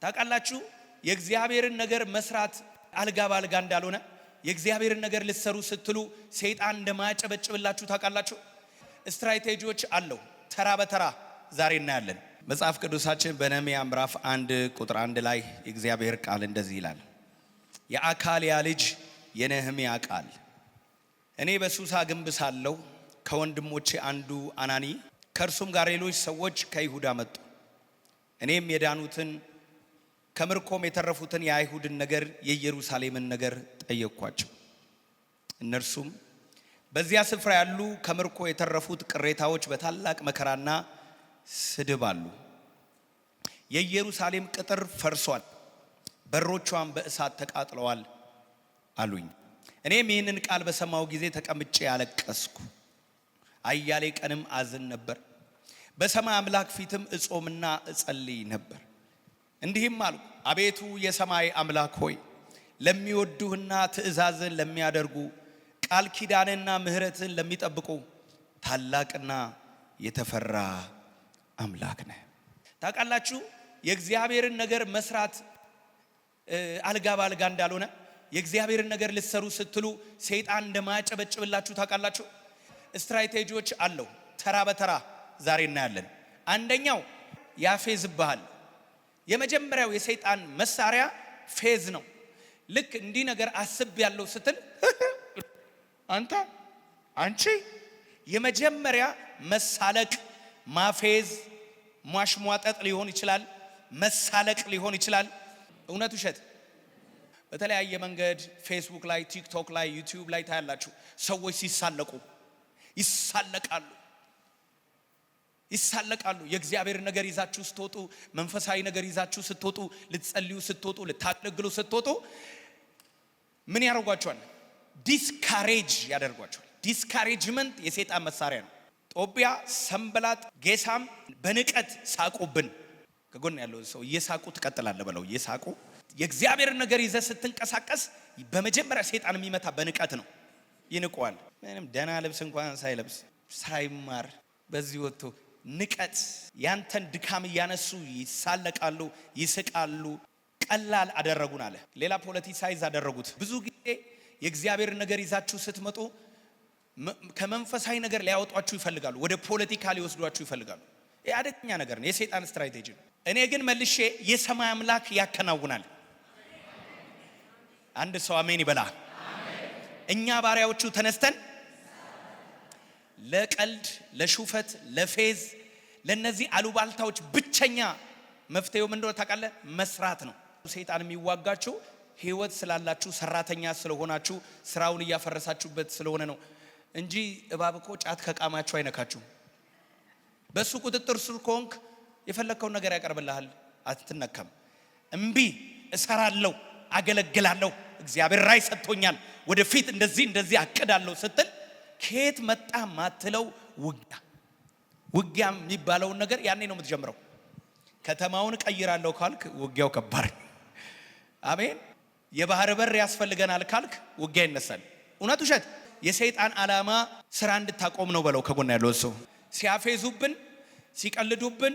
ታውቃላችሁ የእግዚአብሔርን ነገር መስራት አልጋ ባልጋ እንዳልሆነ የእግዚአብሔርን ነገር ልትሰሩ ስትሉ ሰይጣን እንደማያጨበጭብላችሁ ታውቃላችሁ። ስትራቴጂዎች አለው ተራ በተራ ዛሬ እናያለን። መጽሐፍ ቅዱሳችን በነህምያ ምዕራፍ 1 ቁጥር 1 ላይ የእግዚአብሔር ቃል እንደዚህ ይላል። የአካልያ ልጅ የነህምያ ቃል። እኔ በሱሳ ግንብ ሳለሁ ከወንድሞቼ አንዱ አናኒ ከእርሱም ጋር ሌሎች ሰዎች ከይሁዳ መጡ። እኔም የዳኑትን ከምርኮም የተረፉትን የአይሁድን ነገር የኢየሩሳሌምን ነገር ጠየቅኳቸው። እነርሱም በዚያ ስፍራ ያሉ ከምርኮ የተረፉት ቅሬታዎች በታላቅ መከራና ስድብ አሉ። የኢየሩሳሌም ቅጥር ፈርሷል፣ በሮቿም በእሳት ተቃጥለዋል አሉኝ። እኔም ይህንን ቃል በሰማው ጊዜ ተቀምጬ ያለቀስኩ፣ አያሌ ቀንም አዝን ነበር። በሰማይ አምላክ ፊትም እጾምና እጸልይ ነበር። እንዲህም አልኩ፣ አቤቱ የሰማይ አምላክ ሆይ ለሚወዱህና ትእዛዝን ለሚያደርጉ ቃል ኪዳንና ምሕረትን ለሚጠብቁ ታላቅና የተፈራ አምላክ ነህ። ታውቃላችሁ የእግዚአብሔርን ነገር መስራት አልጋ ባልጋ እንዳልሆነ የእግዚአብሔርን ነገር ልትሰሩ ስትሉ ሰይጣን እንደማያጨበጭብላችሁ ታውቃላችሁ። ስትራቴጂዎች አለው ተራ በተራ ዛሬ እናያለን። አንደኛው ያፌዝብሃል። የመጀመሪያው የሰይጣን መሳሪያ ፌዝ ነው። ልክ እንዲህ ነገር አስብ ያለው ስትል አንቺ የመጀመሪያ መሳለቅ፣ ማፌዝ፣ ማሽሟጠጥ ሊሆን ይችላል፣ መሳለቅ ሊሆን ይችላል። እውነት ውሸት በተለያየ መንገድ ፌስቡክ ላይ፣ ቲክቶክ ላይ፣ ዩቲዩብ ላይ ታያላችሁ። ሰዎች ሲሳለቁ ይሳለቃሉ። የእግዚአብሔር ነገር ይዛችሁ ስትወጡ፣ መንፈሳዊ ነገር ይዛችሁ ስትወጡ፣ ልትጸልዩ ስትወጡ፣ ልታገለግሉ ስትወጡ ምን ያደርጓቸዋል? ዲስካሬጅ ያደርጓቸዋል። ዲስካሬጅመንት የሰይጣን መሳሪያ ነው። ጦቢያ፣ ሰንበላጥ፣ ጌሳም በንቀት ሳቁብን። ከጎን ያለው ሰው እየሳቁ ትቀጥላለህ በለው። እየሳቁ የእግዚአብሔር ነገር ይዘህ ስትንቀሳቀስ በመጀመሪያ ሰይጣን የሚመታ በንቀት ነው። ይንቀዋል። ምንም ደህና ልብስ እንኳን ሳይለብስ ሳይማር በዚህ ወጥቶ ንቀት፣ ያንተን ድካም እያነሱ ይሳለቃሉ፣ ይስቃሉ። ቀላል አደረጉን አለ። ሌላ ፖለቲሳይዝ አደረጉት። ብዙ ጊዜ የእግዚአብሔር ነገር ይዛችሁ ስትመጡ ከመንፈሳዊ ነገር ሊያወጧችሁ ይፈልጋሉ፣ ወደ ፖለቲካ ሊወስዷችሁ ይፈልጋሉ። ይህ አደገኛ ነገር ነው፣ የሰይጣን ስትራቴጂ ነው። እኔ ግን መልሼ የሰማይ አምላክ ያከናውናል። አንድ ሰው አሜን ይበላ። እኛ ባሪያዎቹ ተነስተን ለቀልድ፣ ለሹፈት፣ ለፌዝ፣ ለነዚህ አሉባልታዎች ብቸኛ መፍትሄው ምን እንደሆነ ታውቃለህ? መስራት ነው። ሰይጣን የሚዋጋችሁ ህይወት ስላላችሁ፣ ሰራተኛ ስለሆናችሁ፣ ስራውን እያፈረሳችሁበት ስለሆነ ነው እንጂ እባብ እኮ ጫት ከቃማችሁ አይነካችሁ። በሱ ቁጥጥር ስር ከሆንክ የፈለከውን ነገር ያቀርብልሃል፣ አትነካም። እምቢ እሰራለሁ፣ አገለግላለሁ፣ እግዚአብሔር ራይ ሰጥቶኛል፣ ወደፊት እንደዚህ አቅዳለሁ ስትል ከየት መጣ ማትለው ውጊያ የሚባለውን ነገር ያኔ ነው የምትጀምረው። ከተማውን ቀይራለሁ ካልክ ውጊያው ከባድ። አሜን። የባህር በር ያስፈልገናል ካልክ ውጊያ ይነሳል። እውነት ውሸት? የሰይጣን ዓላማ ስራ እንድታቆም ነው በለው። ከጎን ያለው ሰው ሲያፌዙብን፣ ሲቀልዱብን፣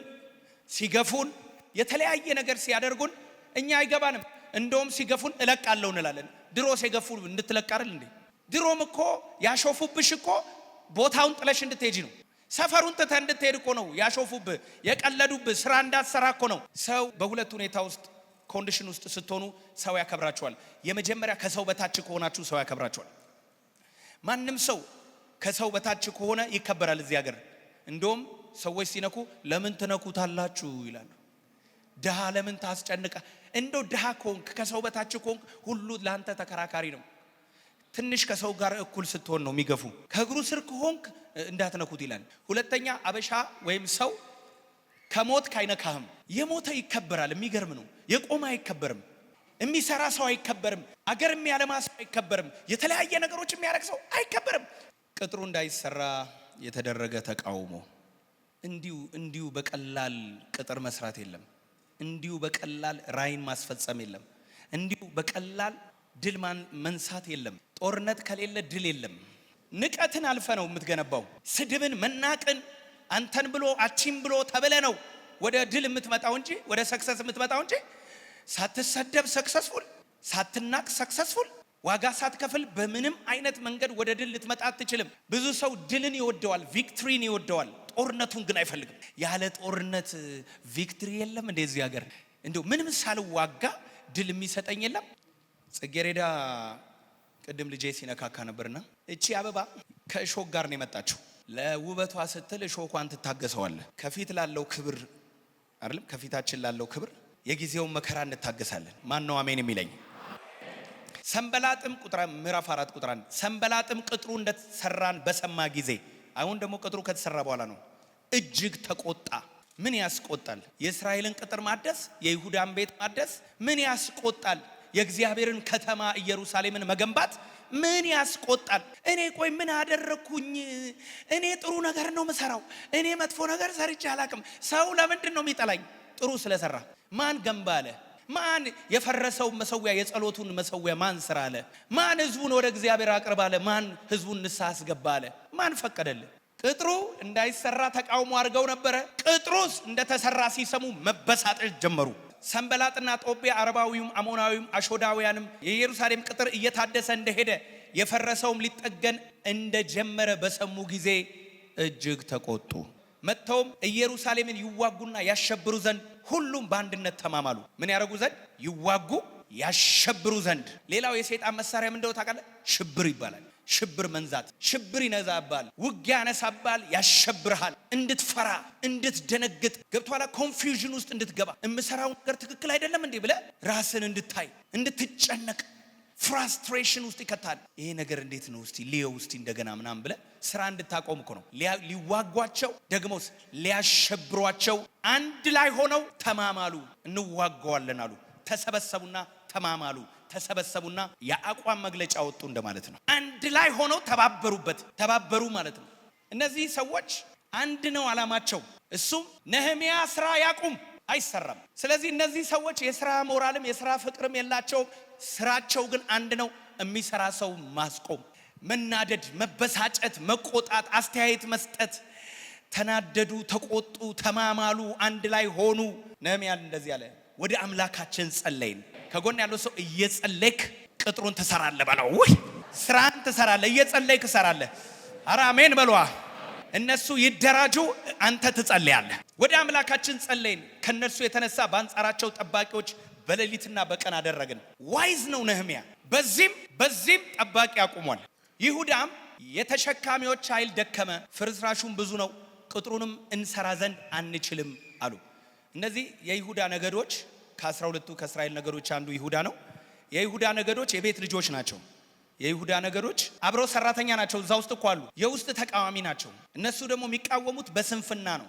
ሲገፉን፣ የተለያየ ነገር ሲያደርጉን እኛ አይገባንም። እንደውም ሲገፉን እለቃለሁ እንላለን። ድሮ ሲገፉ እንድትለቅ አይደል እንዴ? ድሮም እኮ ያሾፉብሽ እኮ ቦታውን ጥለሽ እንድትሄጂ ነው። ሰፈሩን ትተህ እንድትሄድ እኮ ነው ያሾፉብህ፣ የቀለዱብህ፣ ስራ እንዳትሰራ እኮ ነው። ሰው በሁለት ሁኔታ ውስጥ ኮንዲሽን ውስጥ ስትሆኑ ሰው ያከብራችኋል። የመጀመሪያ ከሰው በታች ከሆናችሁ ሰው ያከብራችኋል። ማንም ሰው ከሰው በታች ከሆነ ይከበራል። እዚህ ሀገር እንደውም ሰዎች ሲነኩ ለምን ትነኩታላችሁ ይላሉ። ድሃ ለምን ታስጨንቃ? እንደው ድሃ ከሆንክ ከሰው በታች ከሆንክ ሁሉ ለአንተ ተከራካሪ ነው። ትንሽ ከሰው ጋር እኩል ስትሆን ነው የሚገፉ። ከእግሩ ስር ከሆንክ እንዳትነኩት ይላል። ሁለተኛ አበሻ ወይም ሰው ከሞት ካይነካህም። የሞተ ይከበራል። የሚገርም ነው። የቆመ አይከበርም። የሚሰራ ሰው አይከበርም። አገር የሚያለማ ሰው አይከበርም። የተለያየ ነገሮች የሚያደርግ ሰው አይከበርም። ቅጥሩ እንዳይሰራ የተደረገ ተቃውሞ። እንዲሁ በቀላል ቅጥር መስራት የለም። እንዲሁ በቀላል ራይን ማስፈጸም የለም። እንዲሁ በቀላል ድል መንሳት የለም። ጦርነት ከሌለ ድል የለም። ንቀትን አልፈ ነው የምትገነባው። ስድብን፣ መናቅን አንተን ብሎ አቺም ብሎ ተብለ ነው ወደ ድል የምትመጣው እንጂ ወደ ሰክሰስ የምትመጣው እንጂ ሳትሰደብ ሰክሰስፉል፣ ሳትናቅ ሰክሰስፉል፣ ዋጋ ሳትከፍል በምንም አይነት መንገድ ወደ ድል ልትመጣ አትችልም። ብዙ ሰው ድልን ይወደዋል፣ ቪክትሪን ይወደዋል፣ ጦርነቱን ግን አይፈልግም። ያለ ጦርነት ቪክትሪ የለም እንደዚህ ሀገር። እንደው ምንም ሳልዋጋ ድል የሚሰጠኝ የለም። ጽጌረዳ ቅድም ልጄ ሲነካካ ነበርና እቺ አበባ ከእሾክ ጋር ነው የመጣችው። ለውበቷ ስትል እሾኳን ትታገሰዋለህ። ከፊት ላለው ክብር አይደለም፣ ከፊታችን ላለው ክብር የጊዜውን መከራ እንታገሳለን። ማን ነው አሜን የሚለኝ? ሰንበላጥም ምዕራፍ 4 ቁጥር 1 ሰንበላጥም ቅጥሩ እንደተሰራን በሰማ ጊዜ፣ አሁን ደግሞ ቅጥሩ ከተሰራ በኋላ ነው፣ እጅግ ተቆጣ። ምን ያስቆጣል? የእስራኤልን ቅጥር ማደስ፣ የይሁዳን ቤት ማደስ ምን ያስቆጣል? የእግዚአብሔርን ከተማ ኢየሩሳሌምን መገንባት ምን ያስቆጣል? እኔ ቆይ ምን አደረኩኝ? እኔ ጥሩ ነገር ነው መሰራው። እኔ መጥፎ ነገር ሰርቼ አላቅም። ሰው ለምንድን ነው የሚጠላኝ? ጥሩ ስለሰራ። ማን ገንባ አለ? ማን የፈረሰው መሰዊያ የጸሎቱን መሰዊያ ማን ስራ አለ? ማን ህዝቡን ወደ እግዚአብሔር አቅርብ አለ? ማን ህዝቡን ንስሐ አስገባ አለ? ማን ፈቀደልህ? ቅጥሩ እንዳይሰራ ተቃውሞ አድርገው ነበረ። ቅጥሩስ እንደተሰራ ሲሰሙ መበሳጨት ጀመሩ። ሰንበላጥና ጦቢያ፣ አረባዊውም፣ አሞናዊውም፣ አሾዳውያንም የኢየሩሳሌም ቅጥር እየታደሰ እንደሄደ የፈረሰውም ሊጠገን እንደጀመረ በሰሙ ጊዜ እጅግ ተቆጡ። መጥተውም ኢየሩሳሌምን ይዋጉና ያሸብሩ ዘንድ ሁሉም በአንድነት ተማማሉ። ምን ያደርጉ ዘንድ? ይዋጉ ያሸብሩ ዘንድ። ሌላው የሰይጣን መሳሪያ ምን እንደው ታውቃለህ? ሽብር ይባላል። ሽብር መንዛት፣ ሽብር ይነዛባል፣ ውጊያ ያነሳባል፣ ያሸብርሃል፣ እንድትፈራ እንድትደነግጥ፣ ገብቶሃል? ኮንፊውዥን ውስጥ እንድትገባ፣ እምሰራው ነገር ትክክል አይደለም እንዴ ብለህ ራስን እንድታይ፣ እንድትጨነቅ፣ ፍራስትሬሽን ውስጥ ይከታል። ይሄ ነገር እንዴት ነው እስቲ ሊየው እስቲ እንደገና ምናምን ብለህ ስራ እንድታቆም እኮ ነው። ሊዋጓቸው ደግሞስ ሊያሸብሯቸው አንድ ላይ ሆነው ተማማሉ። እንዋጋዋለን አሉ። ተሰበሰቡና ተማማሉ። ተሰበሰቡና የአቋም መግለጫ ወጡ እንደማለት ነው። አንድ ላይ ሆነው ተባበሩበት። ተባበሩ ማለት ነው። እነዚህ ሰዎች አንድ ነው አላማቸው። እሱም ነህምያ ስራ ያቁም፣ አይሰራም። ስለዚህ እነዚህ ሰዎች የስራ ሞራልም የስራ ፍቅርም የላቸው። ስራቸው ግን አንድ ነው፣ የሚሰራ ሰው ማስቆም። መናደድ፣ መበሳጨት፣ መቆጣት፣ አስተያየት መስጠት። ተናደዱ፣ ተቆጡ፣ ተማማሉ፣ አንድ ላይ ሆኑ። ነህምያ እንደዚህ አለ፣ ወደ አምላካችን ጸለይን። ከጎን ያለው ሰው እየጸለይክ ቅጥሩን ትሰራለህ በለው። ወይ ስራን ትሰራለህ፣ እየጸለይክ ትሰራለህ። ኧረ አሜን በሏ። እነሱ ይደራጁ፣ አንተ ትጸልያለህ። ወደ አምላካችን ጸለይን፣ ከነሱ የተነሳ በአንጻራቸው ጠባቂዎች በሌሊትና በቀን አደረግን። ዋይዝ ነው ነህምያ። በዚህም ጠባቂ አቁሟል። ይሁዳም የተሸካሚዎች ኃይል ደከመ፣ ፍርስራሹም ብዙ ነው፣ ቅጥሩንም እንሰራ ዘንድ አንችልም አሉ። እነዚህ የይሁዳ ነገዶች ከ12ቱ ከእስራኤል ነገዶች አንዱ ይሁዳ ነው። የይሁዳ ነገዶች የቤት ልጆች ናቸው። የይሁዳ ነገዶች አብረው ሰራተኛ ናቸው። እዛ ውስጥ እኮ አሉ። የውስጥ ተቃዋሚ ናቸው። እነሱ ደግሞ የሚቃወሙት በስንፍና ነው።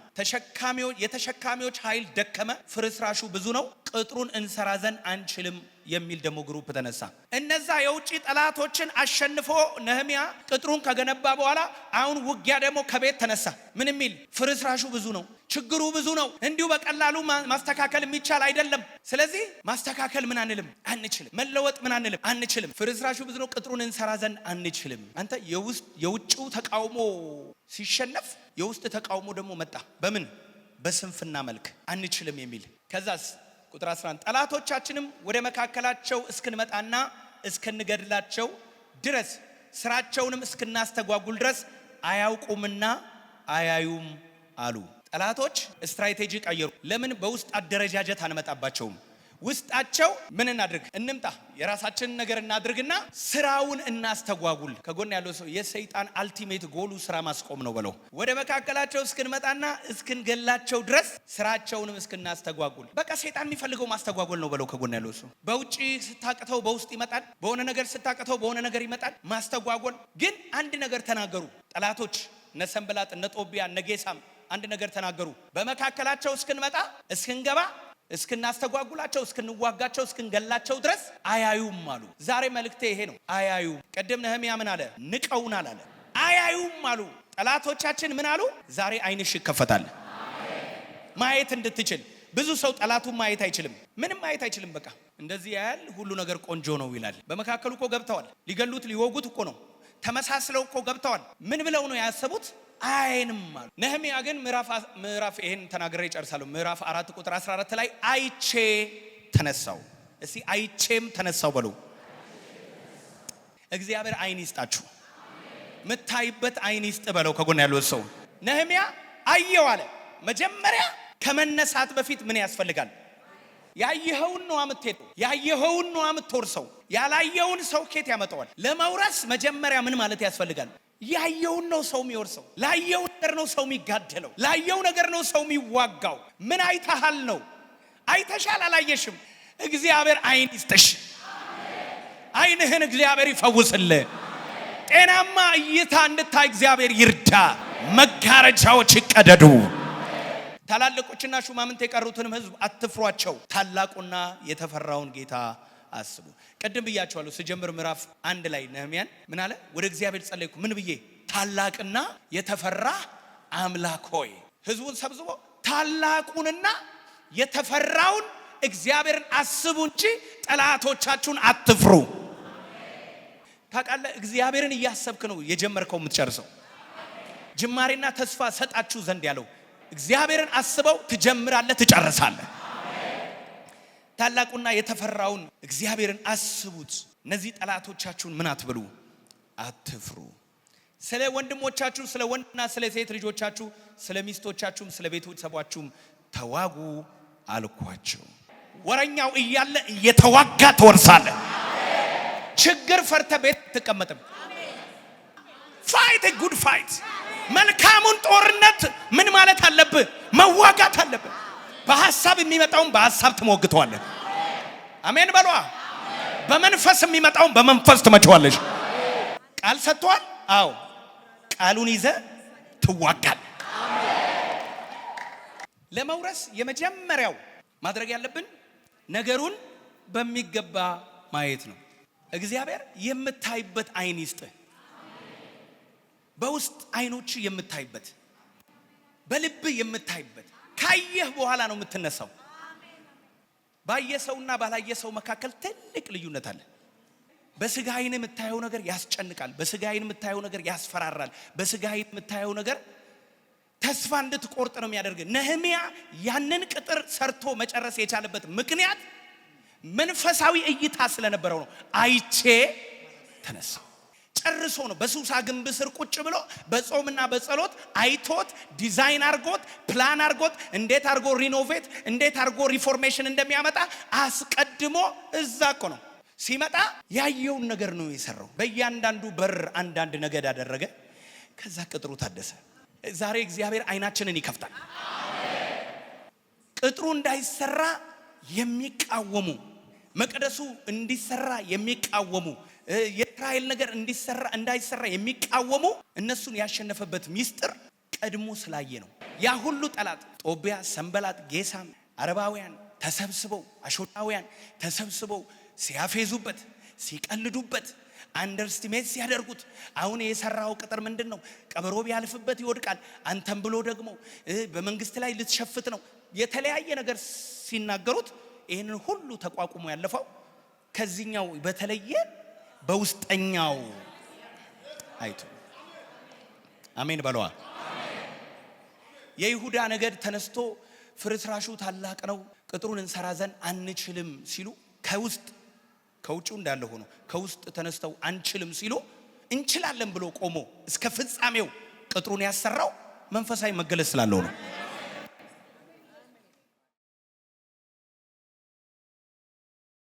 የተሸካሚዎች ኃይል ደከመ፣ ፍርስራሹ ብዙ ነው፣ ቅጥሩን እንሰራ ዘንድ አንችልም የሚል ደግሞ ግሩፕ ተነሳ። እነዛ የውጭ ጠላቶችን አሸንፎ ነህምያ ቅጥሩን ከገነባ በኋላ አሁን ውጊያ ደግሞ ከቤት ተነሳ። ምን የሚል? ፍርስራሹ ብዙ ነው፣ ችግሩ ብዙ ነው፣ እንዲሁ በቀላሉ ማስተካከል የሚቻል አይደለም። ስለዚህ ማስተካከል ምን አንልም አንችልም፣ መለወጥ ምን አንልም አንችልም። ፍርስራሹ ብዙ ነው፣ ቅጥሩን እንሰራ ዘንድ አንችልም። አንተ የውጭው ተቃውሞ ሲሸነፍ የውስጥ ተቃውሞ ደግሞ መጣ። በምን? በስንፍና መልክ አንችልም የሚል። ከዛስ ቁጥር 11 ጠላቶቻችንም ወደ መካከላቸው እስክንመጣና እስክንገድላቸው ድረስ ስራቸውንም እስክናስተጓጉል ድረስ አያውቁምና አያዩም አሉ። ጠላቶች ስትራቴጂ ቀየሩ። ለምን? በውስጥ አደረጃጀት አንመጣባቸውም። ውስጣቸው ምን እናድርግ? እንምጣ፣ የራሳችንን ነገር እናድርግና ስራውን እናስተጓጉል። ከጎን ያለው ሰው የሰይጣን አልቲሜት ጎሉ ስራ ማስቆም ነው በለው። ወደ መካከላቸው እስክንመጣና እስክንገላቸው ድረስ ስራቸውንም እስክናስተጓጉል። በቃ ሰይጣን የሚፈልገው ማስተጓጎል ነው በለው። ከጎን ያለው ሰው በውጪ ስታቅተው በውስጥ ይመጣል፣ በሆነ ነገር ስታቅተው በሆነ ነገር ይመጣል። ማስተጓጎል ግን አንድ ነገር ተናገሩ ጠላቶች። እነ ሰንበላጥ፣ እነ ጦቢያ፣ እነ ጌሳም አንድ ነገር ተናገሩ። በመካከላቸው እስክንመጣ እስክንገባ እስክናስተጓጉላቸው እስክንዋጋቸው እስክንገላቸው ድረስ አያዩም አሉ። ዛሬ መልእክቴ ይሄ ነው። አያዩም። ቀደም ነህምያ ምን አለ? ንቀውናል አለ። አያዩም አሉ። ጠላቶቻችን ምን አሉ? ዛሬ አይንሽ ይከፈታል ማየት እንድትችል። ብዙ ሰው ጠላቱን ማየት አይችልም፣ ምንም ማየት አይችልም። በቃ እንደዚህ ያያል፣ ሁሉ ነገር ቆንጆ ነው ይላል። በመካከሉ እኮ ገብተዋል፣ ሊገሉት ሊወጉት እኮ ነው። ተመሳስለው እኮ ገብተዋል። ምን ብለው ነው ያሰቡት? አይንም አሉ። ነህምያ ግን ምዕራፍ ይሄን ተናግሬ ይጨርሳለሁ። ምዕራፍ 4 ቁጥር 14 ላይ አይቼ ተነሳው። እስቲ አይቼም ተነሳው በሉ። እግዚአብሔር አይን ይስጣችሁ። ምታይበት አይን ይስጥ በለው ከጎን ያለው ሰው። ነህምያ አየው አለ። መጀመሪያ ከመነሳት በፊት ምን ያስፈልጋል? ያየኸውን ነው አምትሄደው፣ ያየኸውን ነው አምትወርሰው። ያላየውን ሰው ኬት ያመጣዋል? ለመውረስ መጀመሪያ ምን ማለት ያስፈልጋል? ያየውን ነው ሰው የሚወርሰው። ላየው ነገር ነው ሰው የሚጋደለው። ላየው ነገር ነው ሰው የሚዋጋው። ምን አይተሃል ነው? አይተሻል አላየሽም? እግዚአብሔር አይን ይስጥሽ። አይንህን እግዚአብሔር ይፈውስልህ። ጤናማ እይታ እንድታይ እግዚአብሔር ይርዳ። መጋረጃዎች ይቀደዱ። ታላላቆችና ሹማምንት የቀሩትንም ሕዝብ አትፍሯቸው፣ ታላቁና የተፈራውን ጌታ አስቡ። ቀደም ብያቸዋለሁ ስጀምር ምዕራፍ 1 ላይ ነህምያን ምን አለ? ወደ እግዚአብሔር ጸለይኩ። ምን ብዬ? ታላቅና የተፈራ አምላክ ሆይ። ሕዝቡን ሰብስቦ ታላቁንና የተፈራውን እግዚአብሔርን አስቡ እንጂ ጠላቶቻችሁን አትፍሩ። ታውቃለህ፣ እግዚአብሔርን እያሰብክ ነው የጀመርከው የምትጨርሰው። ጅማሬና ተስፋ ሰጣችሁ ዘንድ ያለው እግዚአብሔርን አስበው ትጀምራለህ፣ ትጨርሳለህ። ታላቁና የተፈራውን እግዚአብሔርን አስቡት። እነዚህ ጠላቶቻችሁን ምን አትብሉ? አትፍሩ። ስለ ወንድሞቻችሁ፣ ስለ ወንድና ስለ ሴት ልጆቻችሁ፣ ስለ ሚስቶቻችሁም፣ ስለ ቤተሰባችሁም ተዋጉ አልኳቸው። ወረኛው እያለ እየተዋጋ ትወርሳለህ። ችግር ፈርተ ቤት ትቀመጥም። ፋይት ጉድ ፋይት። መልካሙን ጦርነት ምን ማለት አለብህ? መዋጋት አለብህ። በሐሳብ የሚመጣውን በሐሳብ ትሞግተዋለህ። አሜን በሏ። በመንፈስ የሚመጣውን በመንፈስ ትመቸዋለሽ። ቃል ሰጥቷል። አዎ ቃሉን ይዘህ ትዋጋለህ። ለመውረስ የመጀመሪያው ማድረግ ያለብን ነገሩን በሚገባ ማየት ነው። እግዚአብሔር የምታይበት አይን ይስጥህ። በውስጥ አይኖች የምታይበት፣ በልብ የምታይበት። ካየህ በኋላ ነው የምትነሳው። ባየሰውና ባላየሰው መካከል ትልቅ ልዩነት አለ። በስጋ አይን የምታየው ነገር ያስጨንቃል። በስጋ አይን የምታየው ነገር ያስፈራራል። በስጋ አይን የምታየው ነገር ተስፋ እንድትቆርጥ ነው የሚያደርግ። ነህምያ ያንን ቅጥር ሰርቶ መጨረስ የቻለበት ምክንያት መንፈሳዊ እይታ ስለነበረው ነው። አይቼ ተነሳው ጨርሶ ነው። በሱሳ ግንብ ስር ቁጭ ብሎ በጾምና በጸሎት አይቶት ዲዛይን አርጎት ፕላን አርጎት እንዴት አርጎ ሪኖቬት እንዴት አርጎ ሪፎርሜሽን እንደሚያመጣ አስቀድሞ እዛ እኮ ነው ሲመጣ ያየውን ነገር ነው የሰራው። በእያንዳንዱ በር አንዳንድ ነገድ አደረገ። ከዛ ቅጥሩ ታደሰ። ዛሬ እግዚአብሔር አይናችንን ይከፍታል። ቅጥሩ እንዳይሰራ የሚቃወሙ፣ መቅደሱ እንዲሰራ የሚቃወሙ፣ የእስራኤል ነገር እንዳይሰራ የሚቃወሙ እነሱን ያሸነፈበት ሚስጥር ቀድሞ ስላየ ነው። ያ ሁሉ ጠላት ጦቢያ፣ ሰንበላጥ፣ ጌሳም፣ አረባውያን ተሰብስበው፣ አሾጣውያን ተሰብስበው ሲያፌዙበት፣ ሲቀልዱበት፣ አንደርስቲሜት ሲያደርጉት አሁን የሰራው ቅጥር ምንድነው? ቀበሮ ቢያልፍበት ይወድቃል፣ አንተም ብሎ ደግሞ በመንግስት ላይ ልትሸፍት ነው፣ የተለያየ ነገር ሲናገሩት ይሄንን ሁሉ ተቋቁሞ ያለፈው ከዚህኛው በተለየ በውስጠኛው አይቶ። አሜን በለዋ። የይሁዳ ነገድ ተነስቶ ፍርስራሹ ታላቅ ነው፣ ቅጥሩን እንሰራ ዘንድ አንችልም ሲሉ ከውጭው እንዳለ ሆኖ ከውስጥ ተነስተው አንችልም ሲሉ እንችላለን ብሎ ቆሞ እስከ ፍጻሜው ቅጥሩን ያሰራው መንፈሳዊ መገለጽ ስላለው ነው።